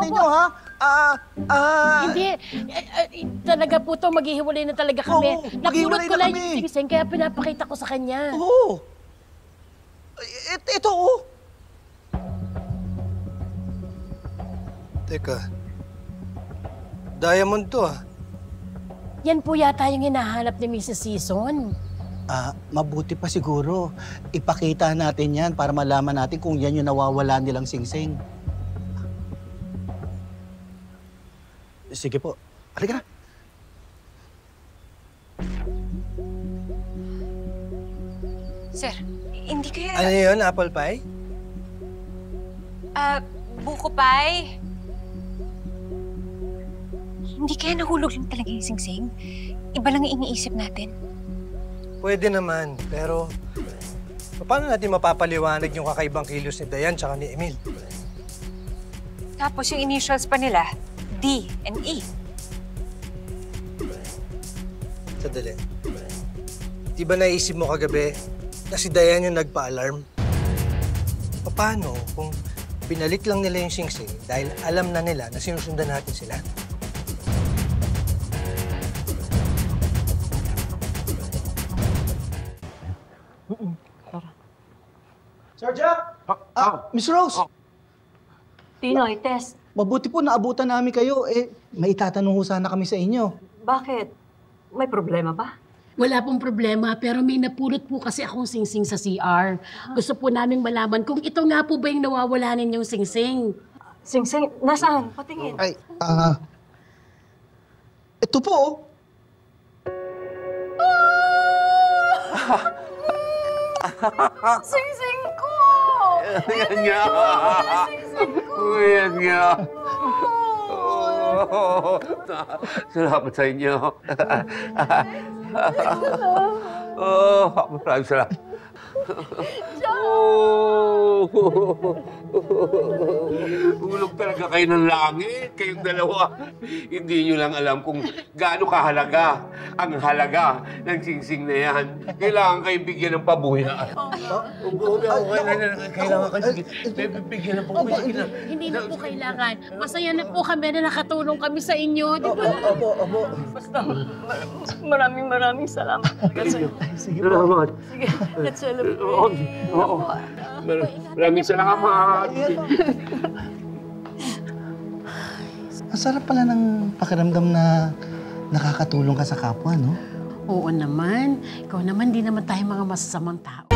ninyo, ha? Hindi. Talaga po to, maghihiwalay na talaga kami. Oo, Napulot maghihiwalay ko na lang kami. yung singsing, kaya pinapakita ko sa kanya. Oo. Ito, oh. Teka. Diamond to, ah. Yan po yata yung hinahanap ni Mrs. Season. Mabuti pa siguro. Ipakita natin yan para malaman natin kung yan yung nawawala nilang singsing. Sige po. Halika na. Sir, hindi kaya... Ano yun? Apple pie? Buko pie? Hindi kaya nahulog lang talaga yung singsing? Iba lang yung iniisip natin. Pwede naman, pero... Paano natin mapapaliwanag yung kakaibang kilos ni Dayan tsaka ni Emil? Tapos yung initials pa nila, D and E. Sadali. Di ba naisip mo kagabi na si Dayan yung nagpa-alarm? Paano kung pinalik lang nila yung singsing dahil alam na nila na sinusundan natin sila? Sir Jack! Miss Rose! Tinoy, Tess, Mabuti po naabutan namin kayo. May itatanong ho sana kami sa inyo. bakit? May problema ba? Wala pong problema, pero may napulot po kasi akong singsing sa CR. Gusto po naming malaman kung ito nga po ba yung nawawala ninyong singsing. Singsing, nasaan? Patingin. Ito po, oh. Singsing ko! Yan nga. Yan nga. Oh, salamat sa inyo. Oh, maraming salamat. Oh, ulog talaga kayo ng langit, kayong dalawa. Hindi nyo lang alam kung gaano kahalaga ang halaga ng singsing na yan. Kailangan kayong bigyan ng pabuya. Kailangan kayo bigyan ng pabuya. Hindi na po kailangan. Masaya na po kami na nakatulong kami sa inyo, di ba? Opo. Basta, maraming salamat talaga sa'yo. Sige po. Salamat. Sige, let's celebrate. Oo. Maraming salamat. Ang sarap pala ng pakiramdam na nakakatulong ka sa kapwa, no? Oo naman. Ikaw naman, di naman tayo mga masasamang tao.